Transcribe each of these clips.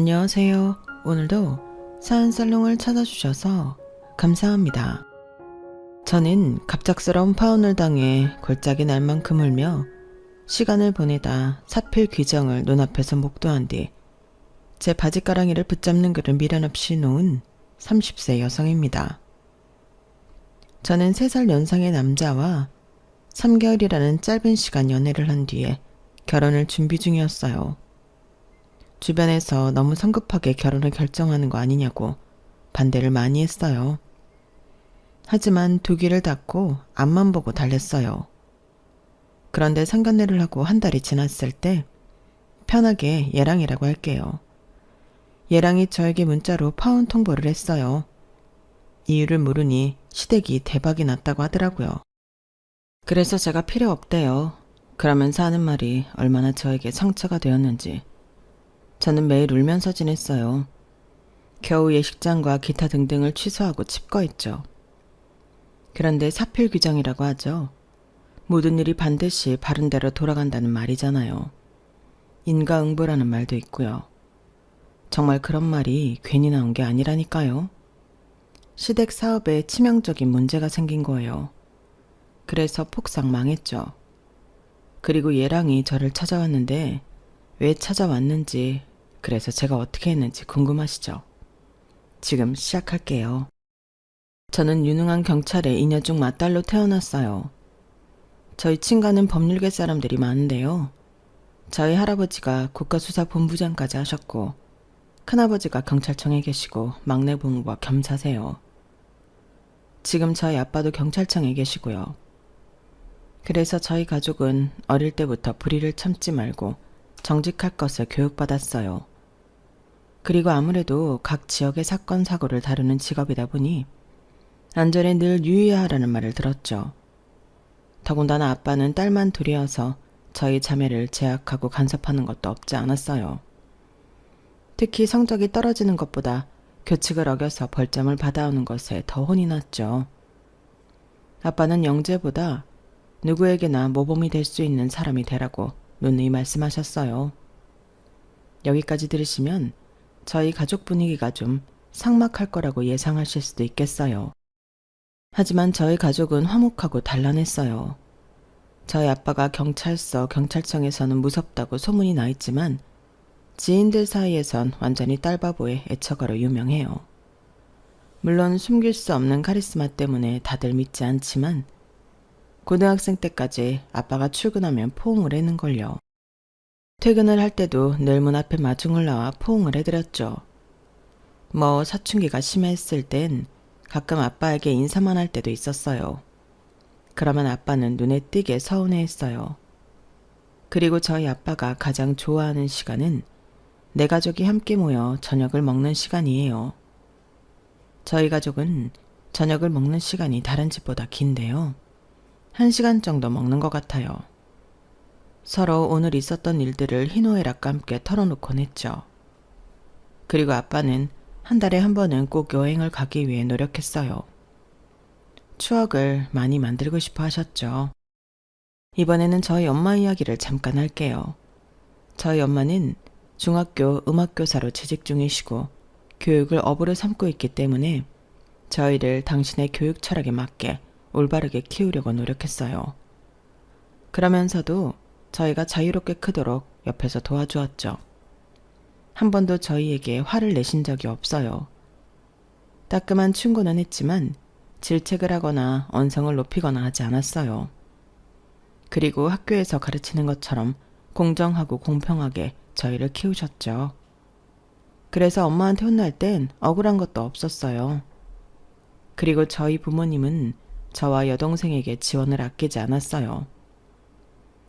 안녕하세요. 오늘도 사연살롱을 찾아주셔서 감사합니다. 저는 갑작스러운 파혼을 당해 골짜기 날 만큼 울며 시간을 보내다 사필 규정을 눈앞에서 목도한 뒤 제 바지가랑이를 붙잡는 글을 미련 없이 놓은 30세 여성입니다. 저는 3살 연상의 남자와 3개월이라는 짧은 시간 연애를 한 뒤에 결혼을 준비 중이었어요. 주변에서 너무 성급하게 결혼을 결정하는 거 아니냐고 반대를 많이 했어요. 하지만 두 귀를 닫고 앞만 보고 달랬어요. 그런데 상견례를 하고 한 달이 지났을 때 편하게 예랑이라고 할게요. 예랑이 저에게 문자로 파혼 통보를 했어요. 이유를 물으니 시댁이 대박이 났다고 하더라고요. 그래서 제가 필요 없대요. 그러면서 하는 말이 얼마나 저에게 상처가 되었는지. 저는 매일 울면서 지냈어요. 겨우 예식장과 기타 등등을 취소하고 칩거했죠. 그런데 사필 규정이라고 하죠. 모든 일이 반드시 바른 대로 돌아간다는 말이잖아요. 인과응보라는 말도 있고요. 정말 그런 말이 괜히 나온 게 아니라니까요. 시댁 사업에 치명적인 문제가 생긴 거예요. 그래서 폭삭 망했죠. 그리고 예랑이 저를 찾아왔는데 왜 찾아왔는지, 그래서 제가 어떻게 했는지 궁금하시죠? 지금 시작할게요. 저는 유능한 경찰의 이녀 중 맏딸로 태어났어요. 저희 친가는 법률계 사람들이 많은데요. 저희 할아버지가 국가수사본부장까지 하셨고 큰아버지가 경찰청에 계시고 막내 부모가 겸사세요. 지금 저희 아빠도 경찰청에 계시고요. 그래서 저희 가족은 어릴 때부터 불의를 참지 말고 정직할 것을 교육받았어요. 그리고 아무래도 각 지역의 사건 사고를 다루는 직업이다 보니 안전에 늘 유의하라는 말을 들었죠. 더군다나 아빠는 딸만 둘이어서 저희 자매를 제약하고 간섭하는 것도 없지 않았어요. 특히 성적이 떨어지는 것보다 규칙을 어겨서 벌점을 받아오는 것에 더 혼이 났죠. 아빠는 영재보다 누구에게나 모범이 될 수 있는 사람이 되라고 누누이 말씀하셨어요. 여기까지 들으시면 저희 가족 분위기가 좀 삭막할 거라고 예상하실 수도 있겠어요. 하지만 저희 가족은 화목하고 단란했어요. 저희 아빠가 경찰청에서는 무섭다고 소문이 나 있지만 지인들 사이에선 완전히 딸바보의 애처가로 유명해요. 물론 숨길 수 없는 카리스마 때문에 다들 믿지 않지만 고등학생 때까지 아빠가 출근하면 포옹을 했는걸요. 퇴근을 할 때도 늘 문 앞에 마중을 나와 포옹을 해드렸죠. 사춘기가 심했을 땐 가끔 아빠에게 인사만 할 때도 있었어요. 그러면 아빠는 눈에 띄게 서운해했어요. 그리고 저희 아빠가 가장 좋아하는 시간은 내 가족이 함께 모여 저녁을 먹는 시간이에요. 저희 가족은 저녁을 먹는 시간이 다른 집보다 긴데요. 1시간 정도 먹는 것 같아요. 서로 오늘 있었던 일들을 희노애락과 함께 털어놓곤 했죠. 그리고 아빠는 한 달에 한 번은 꼭 여행을 가기 위해 노력했어요. 추억을 많이 만들고 싶어 하셨죠. 이번에는 저희 엄마 이야기를 잠깐 할게요. 저희 엄마는 중학교 음악교사로 재직 중이시고 교육을 업으로 삼고 있기 때문에 저희를 당신의 교육 철학에 맞게 올바르게 키우려고 노력했어요. 그러면서도 저희가 자유롭게 크도록 옆에서 도와주었죠. 한 번도 저희에게 화를 내신 적이 없어요. 따끔한 충고는 했지만 질책을 하거나 언성을 높이거나 하지 않았어요. 그리고 학교에서 가르치는 것처럼 공정하고 공평하게 저희를 키우셨죠. 그래서 엄마한테 혼날 땐 억울한 것도 없었어요. 그리고 저희 부모님은 저와 여동생에게 지원을 아끼지 않았어요.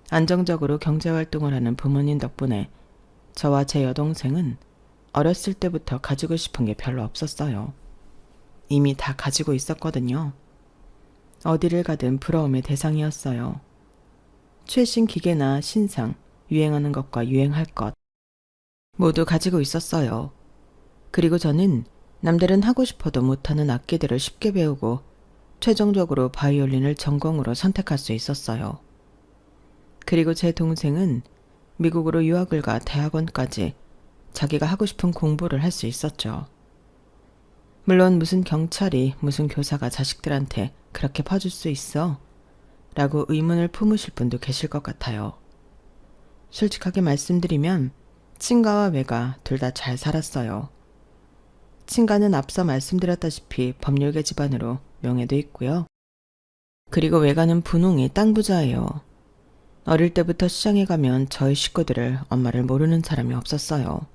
안정적으로 경제활동을 하는 부모님 덕분에 저와 제 여동생은 어렸을 때부터 가지고 싶은 게 별로 없었어요. 이미 다 가지고 있었거든요. 어디를 가든 부러움의 대상이었어요. 최신 기계나 신상, 유행하는 것과 유행할 것 모두 가지고 있었어요. 그리고 저는 남들은 하고 싶어도 못하는 악기들을 쉽게 배우고 최종적으로 바이올린을 전공으로 선택할 수 있었어요. 그리고 제 동생은 미국으로 유학을 가 대학원까지 자기가 하고 싶은 공부를 할 수 있었죠. 물론 무슨 경찰이 무슨 교사가 자식들한테 그렇게 퍼줄 수 있어? 라고 의문을 품으실 분도 계실 것 같아요. 솔직하게 말씀드리면 친가와 외가 둘 다 잘 살았어요. 친가는 앞서 말씀드렸다시피 법률계 집안으로 명예도 있고요. 그리고 외가는 분홍이 땅 부자예요. 어릴 때부터 시장에 가면 저희 식구들을 엄마를 모르는 사람이 없었어요.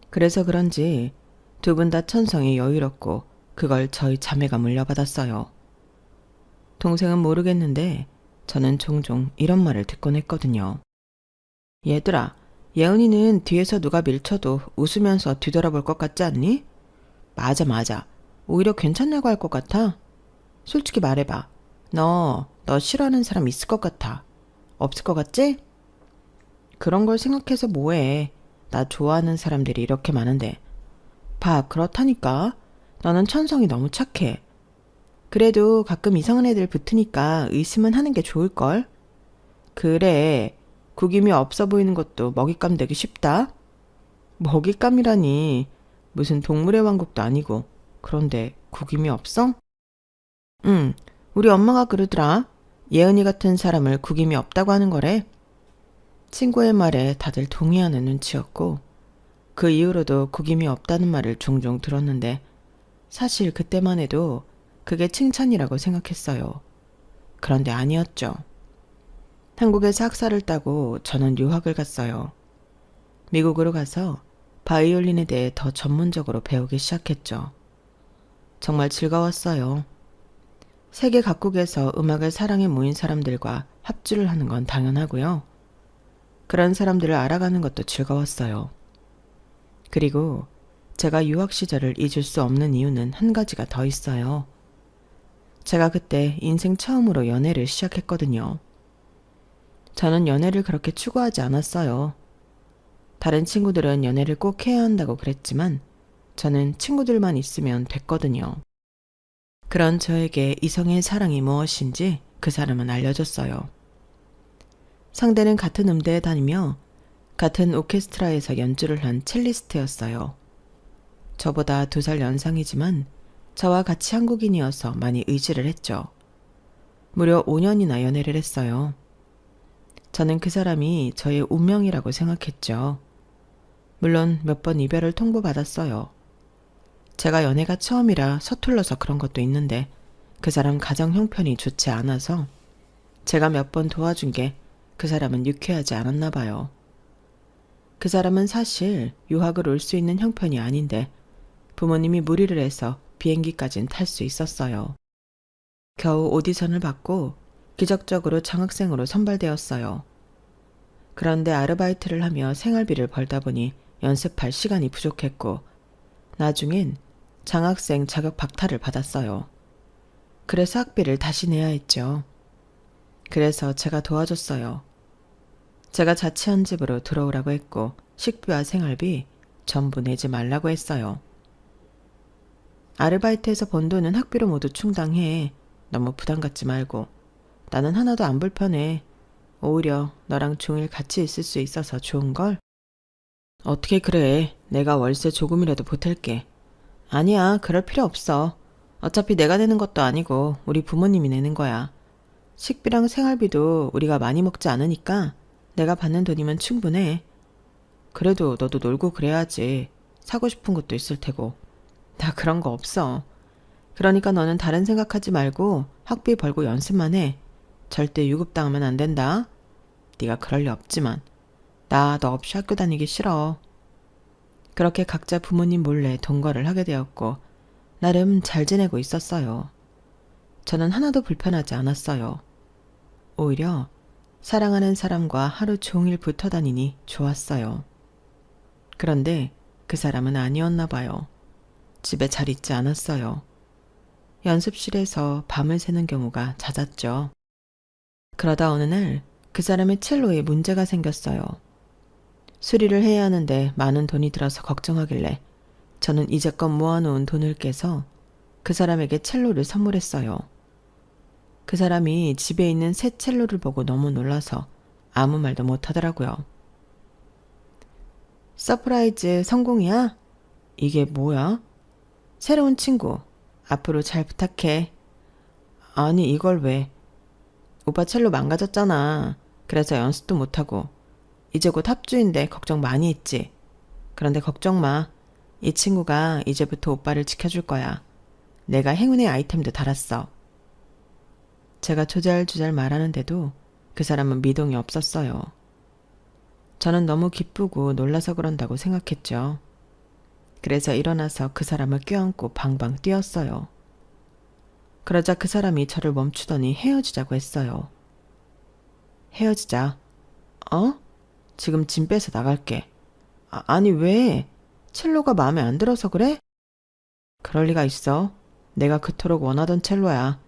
그래서 그런지 두 분 다 천성이 여유롭고 그걸 저희 자매가 물려받았어요. 동생은 모르겠는데 저는 종종 이런 말을 듣곤 했거든요. 얘들아, 예은이는 뒤에서 누가 밀쳐도 웃으면서 뒤돌아볼 것 같지 않니? 맞아, 맞아. 오히려 괜찮냐고 할 것 같아. 솔직히 말해봐. 너 싫어하는 사람 있을 것 같아. 없을 것 같지? 그런 걸 생각해서 뭐해. 나 좋아하는 사람들이 이렇게 많은데. 봐, 그렇다니까. 너는 천성이 너무 착해. 그래도 가끔 이상한 애들 붙으니까 의심은 하는 게 좋을걸? 그래. 구김이 없어 보이는 것도 먹잇감 되기 쉽다. 먹잇감이라니. 무슨 동물의 왕국도 아니고. 그런데 구김이 없어? 응. 우리 엄마가 그러더라. 예은이 같은 사람을 구김이 없다고 하는 거래. 친구의 말에 다들 동의하는 눈치였고 그 이후로도 구김이 없다는 말을 종종 들었는데 사실 그때만 해도 그게 칭찬이라고 생각했어요. 그런데 아니었죠. 한국에서 학사를 따고 저는 유학을 갔어요. 미국으로 가서 바이올린에 대해 더 전문적으로 배우기 시작했죠. 정말 즐거웠어요. 세계 각국에서 음악을 사랑해 모인 사람들과 합주를 하는 건 당연하고요. 그런 사람들을 알아가는 것도 즐거웠어요. 그리고 제가 유학 시절을 잊을 수 없는 이유는 한 가지가 더 있어요. 제가 그때 인생 처음으로 연애를 시작했거든요. 저는 연애를 그렇게 추구하지 않았어요. 다른 친구들은 연애를 꼭 해야 한다고 그랬지만 저는 친구들만 있으면 됐거든요. 그런 저에게 이성의 사랑이 무엇인지 그 사람은 알려줬어요. 상대는 같은 음대에 다니며 같은 오케스트라에서 연주를 한 첼리스트였어요. 저보다 2살 연상이지만 저와 같이 한국인이어서 많이 의지를 했죠. 무려 5년이나 연애를 했어요. 저는 그 사람이 저의 운명이라고 생각했죠. 물론 몇 번 이별을 통보받았어요. 제가 연애가 처음이라 서툴러서 그런 것도 있는데 그 사람 가정 형편이 좋지 않아서 제가 몇 번 도와준 게 그 사람은 유쾌하지 않았나 봐요. 그 사람은 사실 유학을 올 수 있는 형편이 아닌데 부모님이 무리를 해서 비행기까진 탈 수 있었어요. 겨우 오디션을 받고 기적적으로 장학생으로 선발되었어요. 그런데 아르바이트를 하며 생활비를 벌다 보니 연습할 시간이 부족했고 나중엔 장학생 자격 박탈을 받았어요. 그래서 학비를 다시 내야 했죠. 그래서 제가 도와줬어요. 제가 자취한 집으로 들어오라고 했고 식비와 생활비 전부 내지 말라고 했어요. 아르바이트에서 번 돈은 학비로 모두 충당해. 너무 부담 갖지 말고. 나는 하나도 안 불편해. 오히려 너랑 종일 같이 있을 수 있어서 좋은걸? 어떻게 그래. 내가 월세 조금이라도 보탤게. 아니야, 그럴 필요 없어. 어차피 내가 내는 것도 아니고 우리 부모님이 내는 거야. 식비랑 생활비도 우리가 많이 먹지 않으니까 내가 받는 돈이면 충분해. 그래도 너도 놀고 그래야지. 사고 싶은 것도 있을 테고. 나 그런 거 없어. 그러니까 너는 다른 생각하지 말고 학비 벌고 연습만 해. 절대 유급당하면 안 된다. 네가 그럴 리 없지만 나 너 없이 학교 다니기 싫어. 그렇게 각자 부모님 몰래 동거를 하게 되었고 나름 잘 지내고 있었어요. 저는 하나도 불편하지 않았어요. 오히려 사랑하는 사람과 하루 종일 붙어 다니니 좋았어요. 그런데 그 사람은 아니었나 봐요. 집에 잘 있지 않았어요. 연습실에서 밤을 새는 경우가 잦았죠. 그러다 어느 날 그 사람의 첼로에 문제가 생겼어요. 수리를 해야 하는데 많은 돈이 들어서 걱정하길래 저는 이제껏 모아놓은 돈을 깨서 그 사람에게 첼로를 선물했어요. 그 사람이 집에 있는 새 첼로를 보고 너무 놀라서 아무 말도 못하더라고요. 서프라이즈 성공이야? 이게 뭐야? 새로운 친구. 앞으로 잘 부탁해. 아니, 이걸 왜? 오빠 첼로 망가졌잖아. 그래서 연습도 못하고. 이제 곧 합주인데 걱정 많이 했지. 그런데 걱정 마. 이 친구가 이제부터 오빠를 지켜줄 거야. 내가 행운의 아이템도 달았어. 제가 조잘조잘 말하는데도 그 사람은 미동이 없었어요. 저는 너무 기쁘고 놀라서 그런다고 생각했죠. 그래서 일어나서 그 사람을 껴안고 방방 뛰었어요. 그러자 그 사람이 저를 멈추더니 헤어지자고 했어요. 헤어지자. 어? 지금 짐 빼서 나갈게. 아니 왜? 첼로가 마음에 안 들어서 그래? 그럴 리가 있어. 내가 그토록 원하던 첼로야.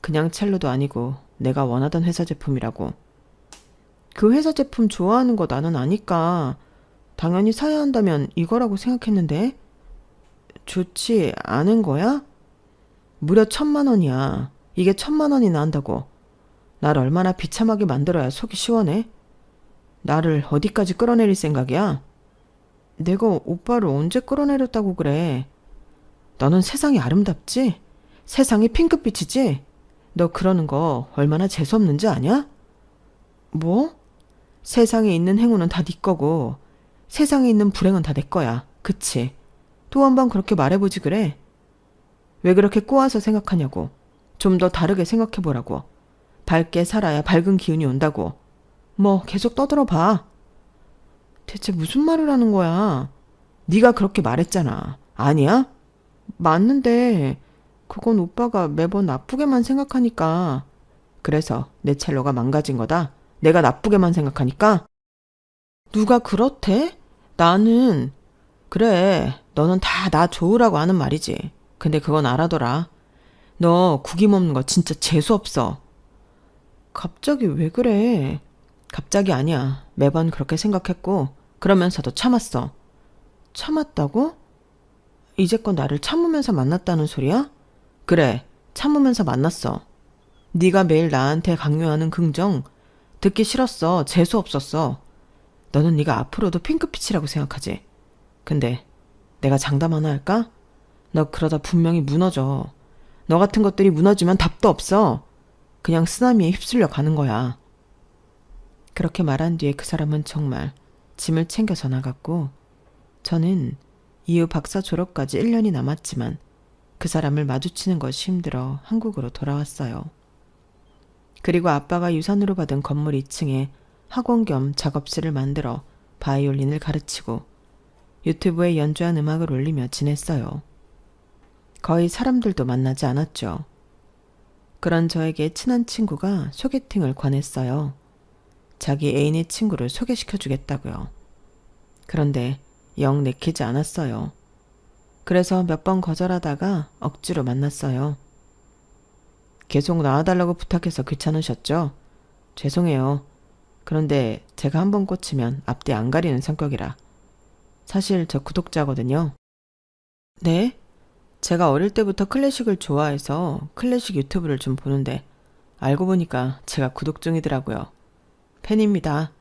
그냥 첼로도 아니고 내가 원하던 회사 제품이라고. 그 회사 제품 좋아하는 거 나는 아니까 당연히 사야 한다면 이거라고 생각했는데. 좋지 않은 거야? 무려 1,000만 원이야. 이게 1,000만 원이나 한다고. 날 얼마나 비참하게 만들어야 속이 시원해? 나를 어디까지 끌어내릴 생각이야? 내가 오빠를 언제 끌어내렸다고 그래? 너는 세상이 아름답지? 세상이 핑크빛이지? 너 그러는 거 얼마나 재수없는지 아냐? 뭐? 세상에 있는 행운은 다 네 거고 세상에 있는 불행은 다 내 거야. 그치? 또 한 번 그렇게 말해보지 그래? 왜 그렇게 꼬아서 생각하냐고. 좀 더 다르게 생각해보라고. 밝게 살아야 밝은 기운이 온다고. 뭐 계속 떠들어봐. 대체 무슨 말을 하는 거야? 네가 그렇게 말했잖아. 아니야? 맞는데 그건 오빠가 매번 나쁘게만 생각하니까. 그래서 내 첼로가 망가진 거다. 내가 나쁘게만 생각하니까. 누가 그렇대? 나는. 그래, 너는 다 나 좋으라고 하는 말이지. 근데 그건 알아둬라. 너 구김없는 거 진짜 재수없어. 갑자기 왜 그래? 갑자기 아니야. 매번 그렇게 생각했고 그러면서도 참았어. 참았다고? 이제껏 나를 참으면서 만났다는 소리야? 그래, 참으면서 만났어. 네가 매일 나한테 강요하는 긍정 듣기 싫었어. 재수없었어. 너는 네가 앞으로도 핑크빛이라고 생각하지. 근데 내가 장담 하나 할까? 너 그러다 분명히 무너져. 너 같은 것들이 무너지면 답도 없어. 그냥 쓰나미에 휩쓸려 가는 거야. 그렇게 말한 뒤에 그 사람은 정말 짐을 챙겨서 나갔고 저는 이후 박사 졸업까지 1년이 남았지만 그 사람을 마주치는 것이 힘들어 한국으로 돌아왔어요. 그리고 아빠가 유산으로 받은 건물 2층에 학원 겸 작업실을 만들어 바이올린을 가르치고 유튜브에 연주한 음악을 올리며 지냈어요. 거의 사람들도 만나지 않았죠. 그런 저에게 친한 친구가 소개팅을 권했어요. 자기 애인의 친구를 소개시켜주겠다고요. 그런데 영 내키지 않았어요. 그래서 몇 번 거절하다가 억지로 만났어요. 계속 나와달라고 부탁해서 귀찮으셨죠? 죄송해요. 그런데 제가 한번 꽂히면 앞뒤 안 가리는 성격이라. 사실 저 구독자거든요. 네? 제가 어릴 때부터 클래식을 좋아해서 클래식 유튜브를 좀 보는데 알고 보니까 제가 구독 중이더라고요. 팬입니다.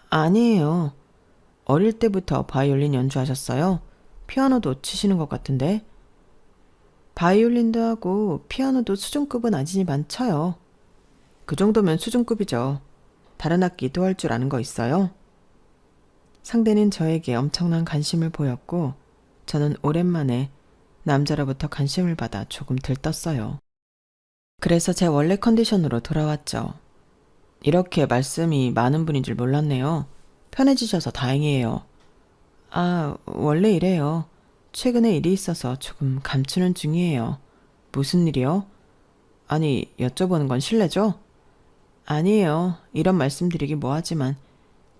아니에요. 어릴 때부터 바이올린 연주하셨어요? 피아노도 치시는 것 같은데. 바이올린도 하고 피아노도 수준급은 아니지만 쳐요. 그 정도면 수준급이죠. 다른 악기도 할 줄 아는 거 있어요? 상대는 저에게 엄청난 관심을 보였고 저는 오랜만에 남자로부터 관심을 받아 조금 들떴어요. 그래서 제 원래 컨디션으로 돌아왔죠. 이렇게 말씀이 많은 분인 줄 몰랐네요. 편해지셔서 다행이에요. 원래 이래요. 최근에 일이 있어서 조금 감추는 중이에요. 무슨 일이요? 아니, 여쭤보는 건 실례죠? 아니에요. 이런 말씀드리기 뭐하지만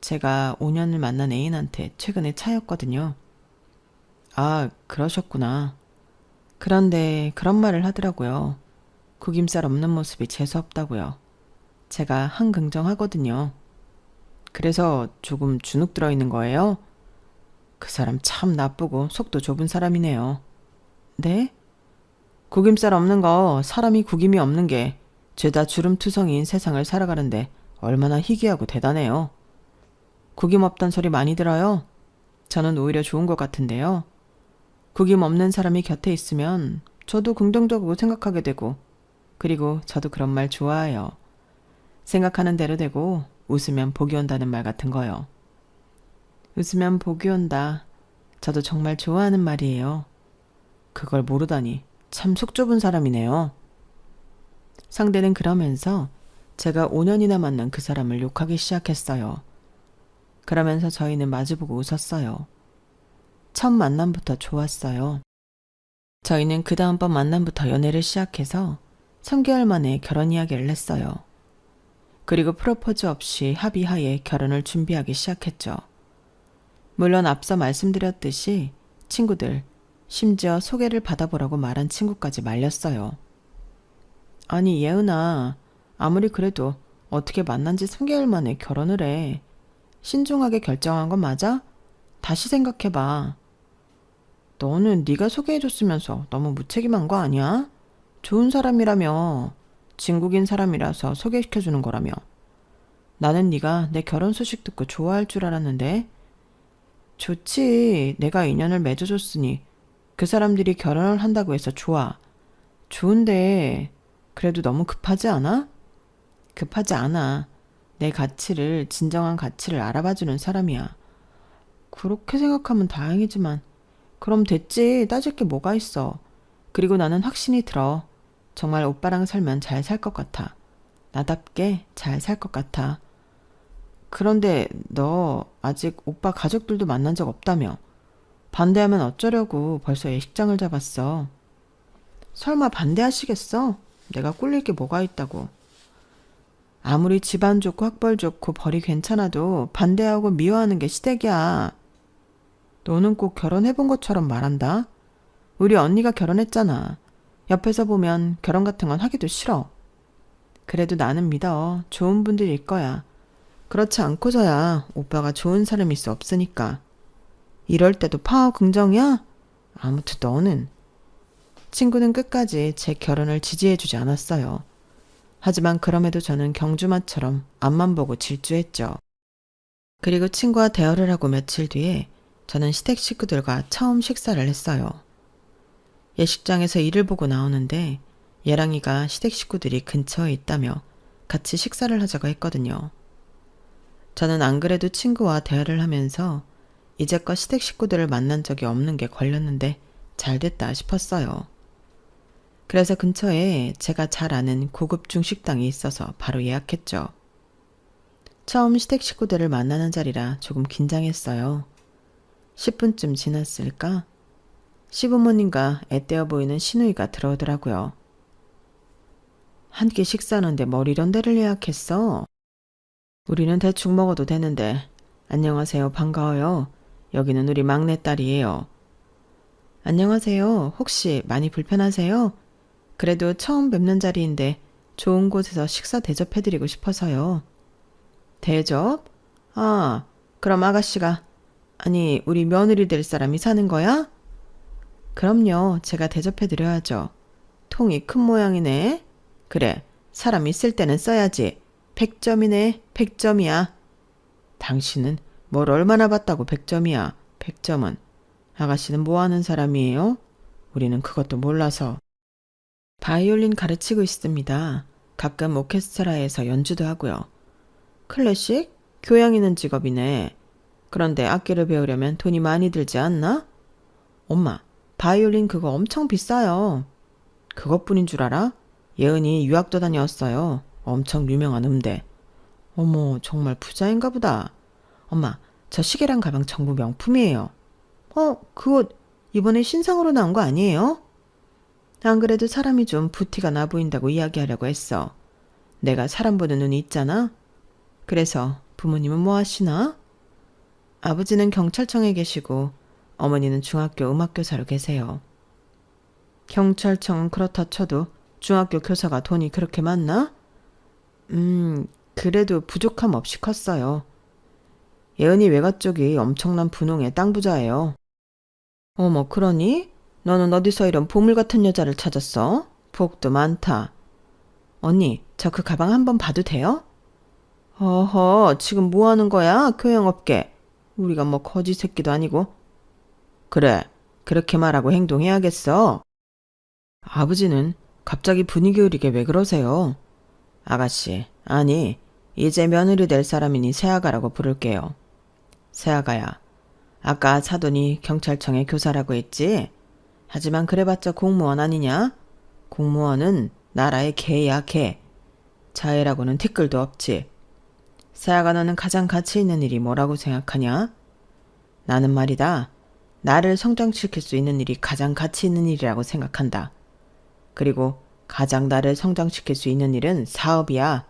제가 5년을 만난 애인한테 최근에 차였거든요. 그러셨구나. 그런데 그런 말을 하더라고요. 구김살 없는 모습이 재수없다고요. 제가 한긍정하거든요. 그래서 조금 주눅 들어있는 거예요? 그 사람 참 나쁘고 속도 좁은 사람이네요. 네? 구김살 없는 거, 사람이 구김이 없는 게 죄다 주름투성이인 세상을 살아가는데 얼마나 희귀하고 대단해요. 구김 없단 소리 많이 들어요? 저는 오히려 좋은 것 같은데요. 구김 없는 사람이 곁에 있으면 저도 긍정적으로 생각하게 되고, 그리고 저도 그런 말 좋아해요. 생각하는 대로 되고 웃으면 복이 온다는 말 같은 거요. 웃으면 복이 온다. 저도 정말 좋아하는 말이에요. 그걸 모르다니 참 속 좁은 사람이네요. 상대는 그러면서 제가 5년이나 만난 그 사람을 욕하기 시작했어요. 그러면서 저희는 마주보고 웃었어요. 첫 만남부터 좋았어요. 저희는 그 다음번 만남부터 연애를 시작해서 3개월 만에 결혼 이야기를 했어요. 그리고 프로포즈 없이 합의하에 결혼을 준비하기 시작했죠. 물론 앞서 말씀드렸듯이 친구들, 심지어 소개를 받아보라고 말한 친구까지 말렸어요. 아니 예은아, 아무리 그래도 어떻게 만난 지 3개월 만에 결혼을 해. 신중하게 결정한 건 맞아? 다시 생각해봐. 너는 네가 소개해줬으면서 너무 무책임한 거 아니야? 좋은 사람이라며. 진국인 사람이라서 소개시켜주는 거라며. 나는 네가 내 결혼 소식 듣고 좋아할 줄 알았는데. 좋지. 내가 인연을 맺어줬으니 그 사람들이 결혼을 한다고 해서 좋아. 좋은데 그래도 너무 급하지 않아? 급하지 않아. 내 가치를, 진정한 가치를 알아봐주는 사람이야. 그렇게 생각하면 다행이지만 그럼 됐지. 따질 게 뭐가 있어. 그리고 나는 확신이 들어. 정말 오빠랑 살면 잘 살 것 같아. 나답게 잘 살 것 같아. 그런데 너 아직 오빠 가족들도 만난 적 없다며. 반대하면 어쩌려고 벌써 예식장을 잡았어. 설마 반대하시겠어? 내가 꿀릴 게 뭐가 있다고. 아무리 집안 좋고 학벌 좋고 벌이 괜찮아도 반대하고 미워하는 게 시댁이야. 너는 꼭 결혼해본 것처럼 말한다. 우리 언니가 결혼했잖아. 옆에서 보면 결혼 같은 건 하기도 싫어. 그래도 나는 믿어. 좋은 분들일 거야. 그렇지 않고서야 오빠가 좋은 사람일 수 없으니까. 이럴 때도 파워 긍정이야? 아무튼 너는. 친구는 끝까지 제 결혼을 지지해주지 않았어요. 하지만 그럼에도 저는 경주마처럼 앞만 보고 질주했죠. 그리고 친구와 대화를 하고 며칠 뒤에 저는 시댁 식구들과 처음 식사를 했어요. 예식장에서 일을 보고 나오는데 예랑이가 시댁 식구들이 근처에 있다며 같이 식사를 하자고 했거든요. 저는 안 그래도 친구와 대화를 하면서 이제껏 시댁 식구들을 만난 적이 없는 게 걸렸는데 잘 됐다 싶었어요. 그래서 근처에 제가 잘 아는 고급 중식당이 있어서 바로 예약했죠. 처음 시댁 식구들을 만나는 자리라 조금 긴장했어요. 10분쯤 지났을까? 시부모님과 애떼어 보이는 시누이가 들어오더라고요. 한 끼 식사하는데 뭘 이런 데를 예약했어? 우리는 대충 먹어도 되는데. 안녕하세요. 반가워요. 여기는 우리 막내딸이에요. 안녕하세요. 혹시 많이 불편하세요? 그래도 처음 뵙는 자리인데 좋은 곳에서 식사 대접해드리고 싶어서요. 대접? 아, 그럼 아가씨가, 아니 우리 며느리 될 사람이 사는 거야? 그럼요. 제가 대접해드려야죠. 통이 큰 모양이네. 그래, 사람 있을 때는 써야지. 100점이네. 100점이야. 당신은 뭘 얼마나 봤다고 100점이야. 100점은. 아가씨는 뭐 하는 사람이에요? 우리는 그것도 몰라서. 바이올린 가르치고 있습니다. 가끔 오케스트라에서 연주도 하고요. 클래식? 교양 있는 직업이네. 그런데 악기를 배우려면 돈이 많이 들지 않나? 엄마, 바이올린 그거 엄청 비싸요. 그것뿐인 줄 알아? 예은이 유학도 다녀왔어요. 엄청 유명한 음대. 어머, 정말 부자인가 보다. 엄마, 저 시계랑 가방 전부 명품이에요. 그거 이번에 신상으로 나온 거 아니에요? 안 그래도 사람이 좀 부티가 나 보인다고 이야기하려고 했어. 내가 사람 보는 눈이 있잖아. 그래서 부모님은 뭐 하시나? 아버지는 경찰청에 계시고 어머니는 중학교 음악교사로 계세요. 경찰청은 그렇다 쳐도 중학교 교사가 돈이 그렇게 많나? 그래도 부족함 없이 컸어요. 예은이 외가 쪽이 엄청난 분홍의 땅 부자예요. 어머, 그러니? 너는 어디서 이런 보물 같은 여자를 찾았어? 복도 많다. 언니, 저 그 가방 한번 봐도 돼요? 어허, 지금 뭐 하는 거야? 교양업계. 우리가 뭐 거지 새끼도 아니고. 그래, 그렇게 말하고 행동해야겠어. 아버지는 갑자기 분위기 흐리게 왜 그러세요? 아가씨, 아니, 이제 며느리 될 사람이니 새아가라고 부를게요. 새아가야, 아까 사돈이 경찰청에 교사라고 했지? 하지만 그래봤자 공무원 아니냐? 공무원은 나라의 개야, 개. 자애라고는 티끌도 없지. 새아가 너는 가장 가치 있는 일이 뭐라고 생각하냐? 나는 말이다. 나를 성장시킬 수 있는 일이 가장 가치 있는 일이라고 생각한다. 그리고 가장 나를 성장시킬 수 있는 일은 사업이야.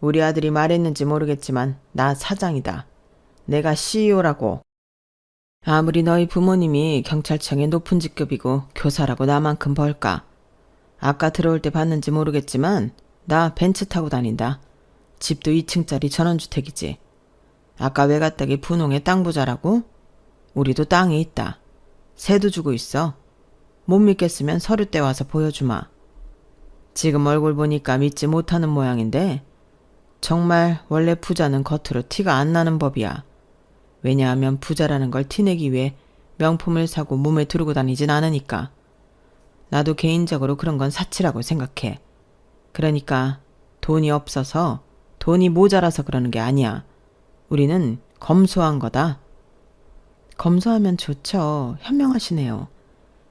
우리 아들이 말했는지 모르겠지만 나 사장이다. 내가 CEO라고. 아무리 너희 부모님이 경찰청의 높은 직급이고 교사라고 나만큼 벌까. 아까 들어올 때 봤는지 모르겠지만 나 벤츠 타고 다닌다. 집도 2층짜리 전원주택이지. 아까 외가댁이 분홍의 땅 부자라고? 우리도 땅이 있다. 세도 주고 있어. 못 믿겠으면 서류 떼 와서 보여주마. 지금 얼굴 보니까 믿지 못하는 모양인데 정말 원래 부자는 겉으로 티가 안 나는 법이야. 왜냐하면 부자라는 걸 티내기 위해 명품을 사고 몸에 두르고 다니진 않으니까. 나도 개인적으로 그런 건 사치라고 생각해. 그러니까 돈이 없어서, 돈이 모자라서 그러는 게 아니야. 우리는 검소한 거다. 검소하면 좋죠. 현명하시네요.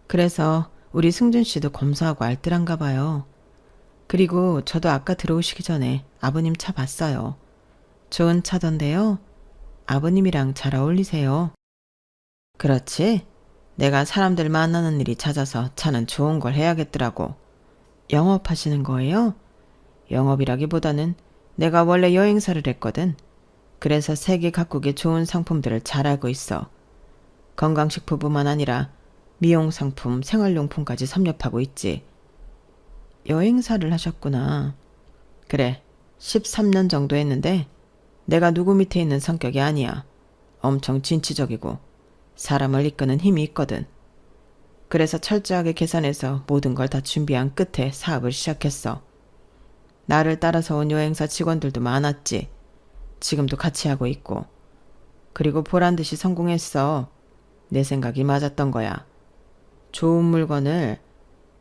그래서 우리 승준 씨도 검소하고 알뜰한가 봐요. 그리고 저도 아까 들어오시기 전에 아버님 차 봤어요. 좋은 차던데요. 아버님이랑 잘 어울리세요. 그렇지? 내가 사람들 만나는 일이 잦아서 차는 좋은 걸 해야겠더라고. 영업하시는 거예요? 영업이라기보다는 내가 원래 여행사를 했거든. 그래서 세계 각국의 좋은 상품들을 잘 알고 있어. 건강식품뿐만 아니라 미용상품, 생활용품까지 섭렵하고 있지. 여행사를 하셨구나. 그래, 13년 정도 했는데 내가 누구 밑에 있는 성격이 아니야. 엄청 진취적이고 사람을 이끄는 힘이 있거든. 그래서 철저하게 계산해서 모든 걸 다 준비한 끝에 사업을 시작했어. 나를 따라서 온 여행사 직원들도 많았지. 지금도 같이 하고 있고. 그리고 보란듯이 성공했어. 내 생각이 맞았던 거야. 좋은 물건을,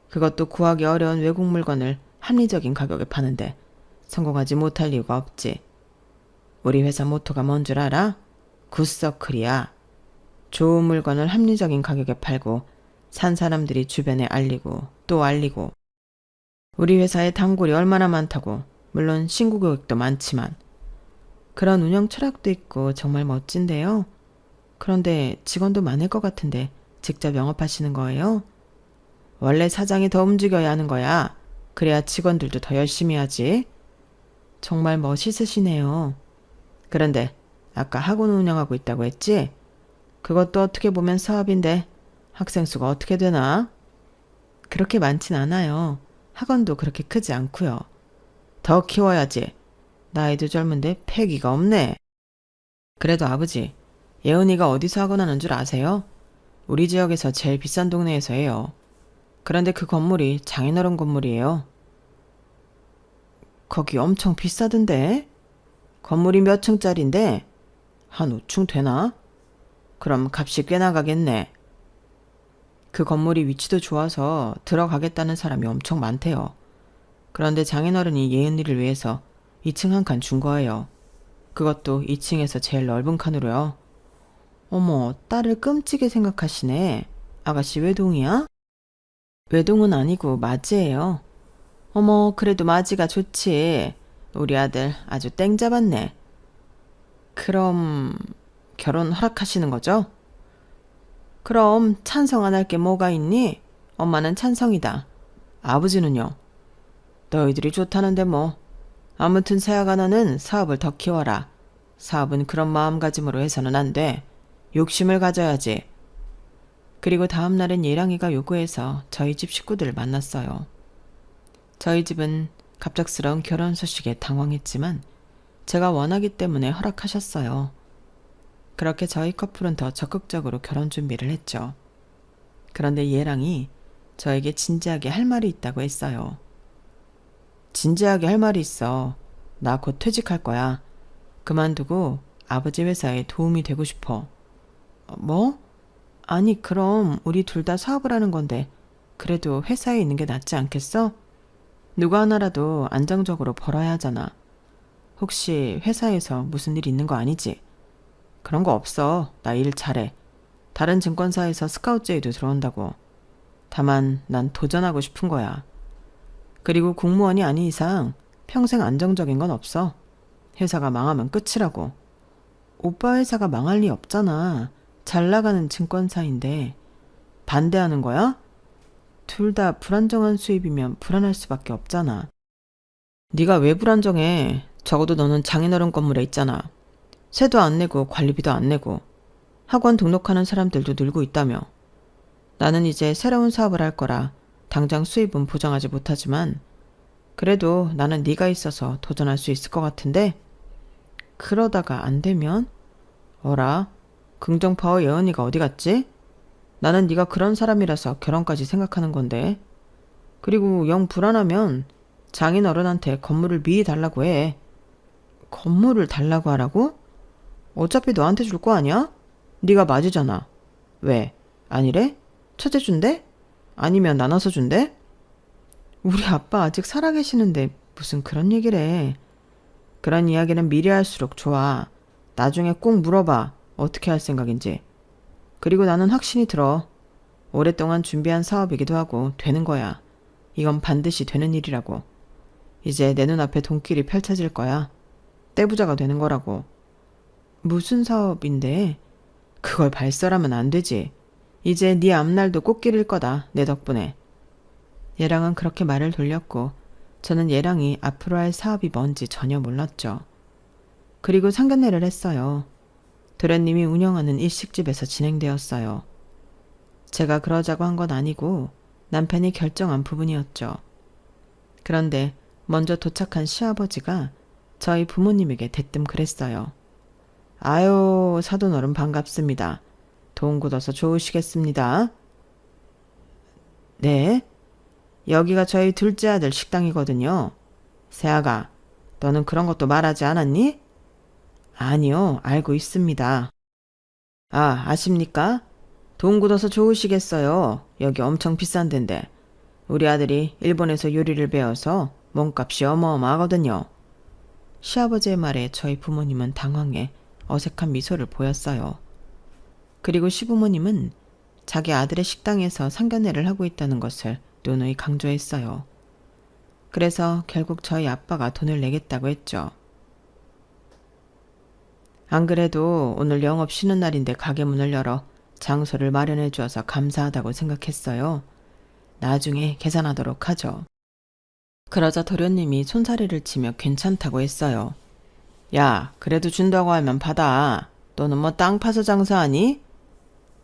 그것도 구하기 어려운 외국 물건을 합리적인 가격에 파는데 성공하지 못할 이유가 없지. 우리 회사 모토가 뭔 줄 알아? 굿서클이야. 좋은 물건을 합리적인 가격에 팔고 산 사람들이 주변에 알리고 또 알리고. 우리 회사에 단골이 얼마나 많다고. 물론 신고 고객도 많지만. 그런 운영 철학도 있고 정말 멋진데요. 그런데 직원도 많을 것 같은데 직접 영업하시는 거예요? 원래 사장이 더 움직여야 하는 거야. 그래야 직원들도 더 열심히 하지. 정말 멋있으시네요. 그런데 아까 학원 운영하고 있다고 했지? 그것도 어떻게 보면 사업인데 학생 수가 어떻게 되나? 그렇게 많진 않아요. 학원도 그렇게 크지 않고요. 더 키워야지. 나이도 젊은데 패기가 없네. 그래도 아버지, 예은이가 어디서 학원 하는 줄 아세요? 우리 지역에서 제일 비싼 동네에서 해요. 그런데 그 건물이 장인어른 건물이에요. 거기 엄청 비싸던데? 건물이 몇 층짜린데? 한 5층 되나? 그럼 값이 꽤 나가겠네. 그 건물이 위치도 좋아서 들어가겠다는 사람이 엄청 많대요. 그런데 장인어른이 예은이를 위해서 2층 한 칸 준 거예요. 그것도 2층에서 제일 넓은 칸으로요. 어머, 딸을 끔찍이 생각하시네. 아가씨 외동이야? 외동은 아니고 맞이예요. 어머, 그래도 맞이가 좋지. 우리 아들 아주 땡 잡았네. 그럼 결혼 허락하시는 거죠? 그럼 찬성 안 할 게 뭐가 있니? 엄마는 찬성이다. 아버지는요? 너희들이 좋다는데 뭐. 아무튼 새아가 너는 사업을 더 키워라. 사업은 그런 마음가짐으로 해서는 안 돼. 욕심을 가져야지. 그리고 다음 날엔 예랑이가 요구해서 저희 집 식구들을 만났어요. 저희 집은 갑작스러운 결혼 소식에 당황했지만 제가 원하기 때문에 허락하셨어요. 그렇게 저희 커플은 더 적극적으로 결혼 준비를 했죠. 그런데 예랑이 저에게 진지하게 할 말이 있다고 했어요. 진지하게 할 말이 있어. 나 곧 퇴직할 거야. 그만두고 아버지 회사에 도움이 되고 싶어. 뭐? 아니, 그럼 우리 둘 다 사업을 하는 건데 그래도 회사에 있는 게 낫지 않겠어? 누가 하나라도 안정적으로 벌어야 하잖아. 혹시 회사에서 무슨 일 있는 거 아니지? 그런 거 없어. 나 일 잘해. 다른 증권사에서 스카우트 제의도 들어온다고. 다만 난 도전하고 싶은 거야. 그리고 공무원이 아닌 이상 평생 안정적인 건 없어. 회사가 망하면 끝이라고. 오빠 회사가 망할 리 없잖아. 잘 나가는 증권사인데. 반대하는 거야? 둘 다 불안정한 수입이면 불안할 수밖에 없잖아. 네가 왜 불안정해? 적어도 너는 장인어른 건물에 있잖아. 세도 안 내고 관리비도 안 내고 학원 등록하는 사람들도 늘고 있다며. 나는 이제 새로운 사업을 할 거라 당장 수입은 보장하지 못하지만 그래도 나는 네가 있어서 도전할 수 있을 것 같은데 그러다가 안 되면? 어라? 긍정파워 예언이가 어디 갔지? 나는 네가 그런 사람이라서 결혼까지 생각하는 건데. 그리고 영 불안하면 장인 어른한테 건물을 미리 달라고 해. 건물을 달라고 하라고? 어차피 너한테 줄 거 아니야? 네가 맞으잖아. 왜? 아니래? 첫째 준대? 아니면 나눠서 준대? 우리 아빠 아직 살아계시는데 무슨 그런 얘기를 해. 그런 이야기는 미리 할수록 좋아. 나중에 꼭 물어봐. 어떻게 할 생각인지. 그리고 나는 확신이 들어. 오랫동안 준비한 사업이기도 하고 되는 거야. 이건 반드시 되는 일이라고. 이제 내 눈앞에 돈길이 펼쳐질 거야. 떼부자가 되는 거라고. 무슨 사업인데? 그걸 발설하면 안 되지. 이제 네 앞날도 꽃길일 거다. 내 덕분에. 얘랑은 그렇게 말을 돌렸고 저는 얘랑이 앞으로 할 사업이 뭔지 전혀 몰랐죠. 그리고 상견례를 했어요. 도련님이 운영하는 일식집에서 진행되었어요. 제가 그러자고 한 건 아니고 남편이 결정한 부분이었죠. 그런데 먼저 도착한 시아버지가 저희 부모님에게 대뜸 그랬어요. 아유, 사돈어른 반갑습니다. 돈 굳어서 좋으시겠습니다. 네, 여기가 저희 둘째 아들 식당이거든요. 새아가, 너는 그런 것도 말하지 않았니? 아니요, 알고 있습니다. 아, 아십니까? 돈 굳어서 좋으시겠어요. 여기 엄청 비싼 데인데. 우리 아들이 일본에서 요리를 배워서 몸값이 어마어마하거든요. 시아버지의 말에 저희 부모님은 당황해 어색한 미소를 보였어요. 그리고 시부모님은 자기 아들의 식당에서 상견례를 하고 있다는 것을 누누이 강조했어요. 그래서 결국 저희 아빠가 돈을 내겠다고 했죠. 안 그래도 오늘 영업 쉬는 날인데 가게 문을 열어 장소를 마련해 주어서 감사하다고 생각했어요. 나중에 계산하도록 하죠. 그러자 도련님이 손사래를 치며 괜찮다고 했어요. 야, 그래도 준다고 하면 받아. 너는 뭐 땅 파서 장사하니?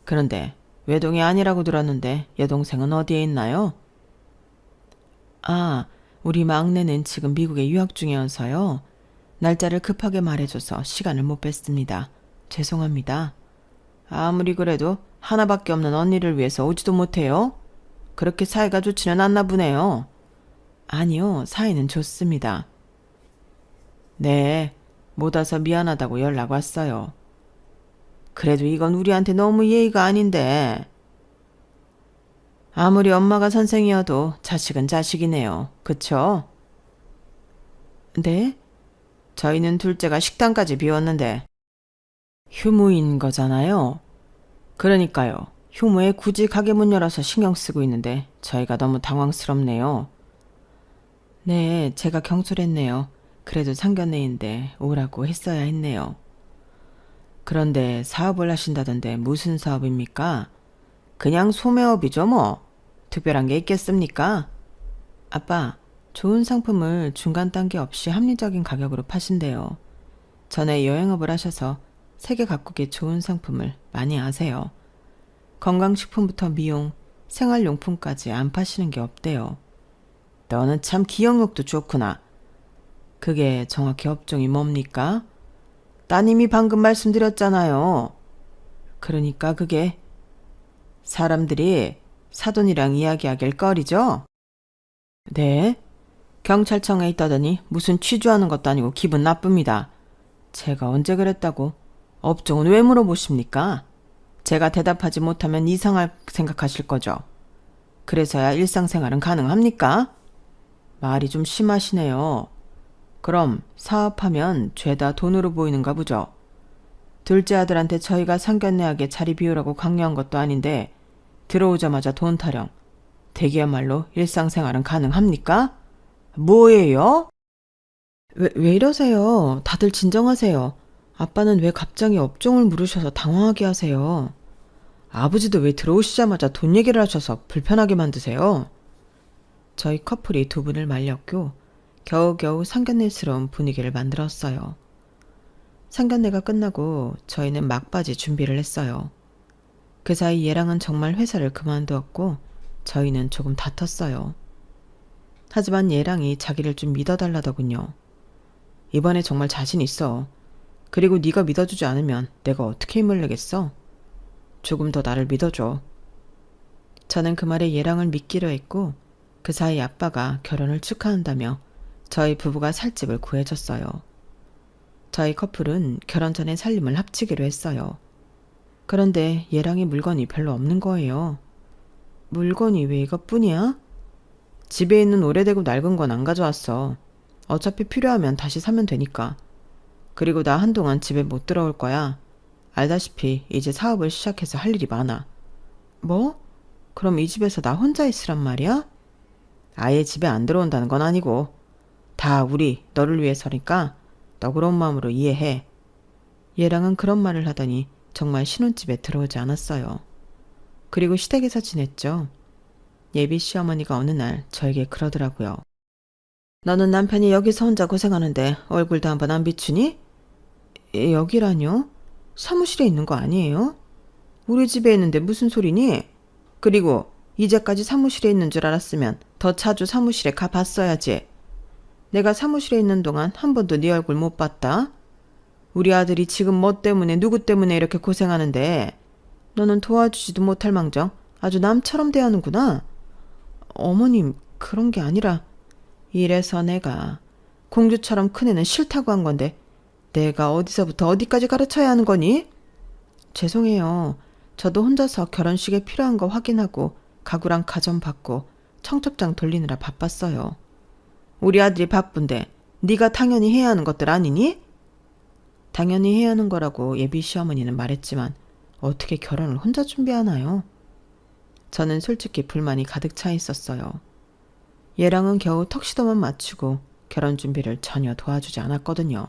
그런데 외동이 아니라고 들었는데 여동생은 어디에 있나요? 아, 우리 막내는 지금 미국에 유학 중이어서요. 날짜를 급하게 말해줘서 시간을 못 뺐습니다. 죄송합니다. 아무리 그래도 하나밖에 없는 언니를 위해서 오지도 못해요? 그렇게 사이가 좋지는 않나 보네요. 아니요, 사이는 좋습니다. 네, 못 와서 미안하다고 연락 왔어요. 그래도 이건 우리한테 너무 예의가 아닌데. 아무리 엄마가 선생이어도 자식은 자식이네요. 그쵸? 네? 저희는 둘째가 식당까지 비웠는데. 휴무인 거잖아요. 그러니까요. 휴무에 굳이 가게 문 열어서 신경 쓰고 있는데 저희가 너무 당황스럽네요. 네, 제가 경솔했네요. 그래도 상견례인데 오라고 했어야 했네요. 그런데 사업을 하신다던데 무슨 사업입니까? 그냥 소매업이죠 뭐. 특별한 게 있겠습니까? 아빠, 좋은 상품을 중간 단계 없이 합리적인 가격으로 파신대요. 전에 여행업을 하셔서 세계 각국의 좋은 상품을 많이 아세요. 건강식품부터 미용, 생활용품까지 안 파시는 게 없대요. 너는 참 기억력도 좋구나. 그게 정확히 업종이 뭡니까? 따님이 방금 말씀드렸잖아요. 그러니까 그게 사람들이 사돈이랑 이야기하길 꺼리죠? 네. 경찰청에 있다더니 무슨 취조하는 것도 아니고 기분 나쁩니다. 제가 언제 그랬다고? 업종은 왜 물어보십니까? 제가 대답하지 못하면 이상할 생각하실 거죠. 그래서야 일상생활은 가능합니까? 말이 좀 심하시네요. 그럼 사업하면 죄다 돈으로 보이는가 보죠. 둘째 아들한테 저희가 상견례하게 자리 비우라고 강요한 것도 아닌데 들어오자마자 돈 타령. 대기야말로 일상생활은 가능합니까? 뭐예요? 왜 이러세요? 다들 진정하세요. 아빠는 왜 갑자기 업종을 물으셔서 당황하게 하세요? 아버지도 왜 들어오시자마자 돈 얘기를 하셔서 불편하게 만드세요? 저희 커플이 두 분을 말렸고 겨우겨우 상견례스러운 분위기를 만들었어요. 상견례가 끝나고 저희는 막바지 준비를 했어요. 그 사이 얘랑은 정말 회사를 그만두었고 저희는 조금 다퉜어요. 하지만 얘랑이 자기를 좀 믿어달라더군요. 이번에 정말 자신 있어. 그리고 네가 믿어주지 않으면 내가 어떻게 힘을 내겠어? 조금 더 나를 믿어줘. 저는 그 말에 얘랑을 믿기로 했고 그 사이 아빠가 결혼을 축하한다며 저희 부부가 살 집을 구해줬어요. 저희 커플은 결혼 전에 살림을 합치기로 했어요. 그런데 얘랑이 물건이 별로 없는 거예요. 물건이 왜 이것뿐이야? 집에 있는 오래되고 낡은 건 안 가져왔어. 어차피 필요하면 다시 사면 되니까. 그리고 나 한동안 집에 못 들어올 거야. 알다시피 이제 사업을 시작해서 할 일이 많아. 뭐? 그럼 이 집에서 나 혼자 있으란 말이야? 아예 집에 안 들어온다는 건 아니고 다 우리 너를 위해서니까 너그러운 마음으로 이해해. 얘랑은 그런 말을 하더니 정말 신혼집에 들어오지 않았어요. 그리고 시댁에서 지냈죠. 예비 시어머니가 어느 날 저에게 그러더라고요. 너는 남편이 여기서 혼자 고생하는데 얼굴도 한번 안 비추니? 여기라뇨? 사무실에 있는 거 아니에요? 우리 집에 있는데 무슨 소리니? 그리고 이제까지 사무실에 있는 줄 알았으면 더 자주 사무실에 가봤어야지. 내가 사무실에 있는 동안 한 번도 네 얼굴 못 봤다. 우리 아들이 지금 뭐 때문에 누구 때문에 이렇게 고생하는데 너는 도와주지도 못할 망정 아주 남처럼 대하는구나. 어머님 그런 게 아니라 이래서 내가 공주처럼 큰애는 싫다고 한 건데 내가 어디서부터 어디까지 가르쳐야 하는 거니? 죄송해요. 저도 혼자서 결혼식에 필요한 거 확인하고 가구랑 가전 받고 청첩장 돌리느라 바빴어요. 우리 아들이 바쁜데 네가 당연히 해야 하는 것들 아니니? 당연히 해야 하는 거라고 예비 시어머니는 말했지만 어떻게 결혼을 혼자 준비하나요? 저는 솔직히 불만이 가득 차 있었어요. 얘랑은 겨우 턱시도만 맞추고 결혼 준비를 전혀 도와주지 않았거든요.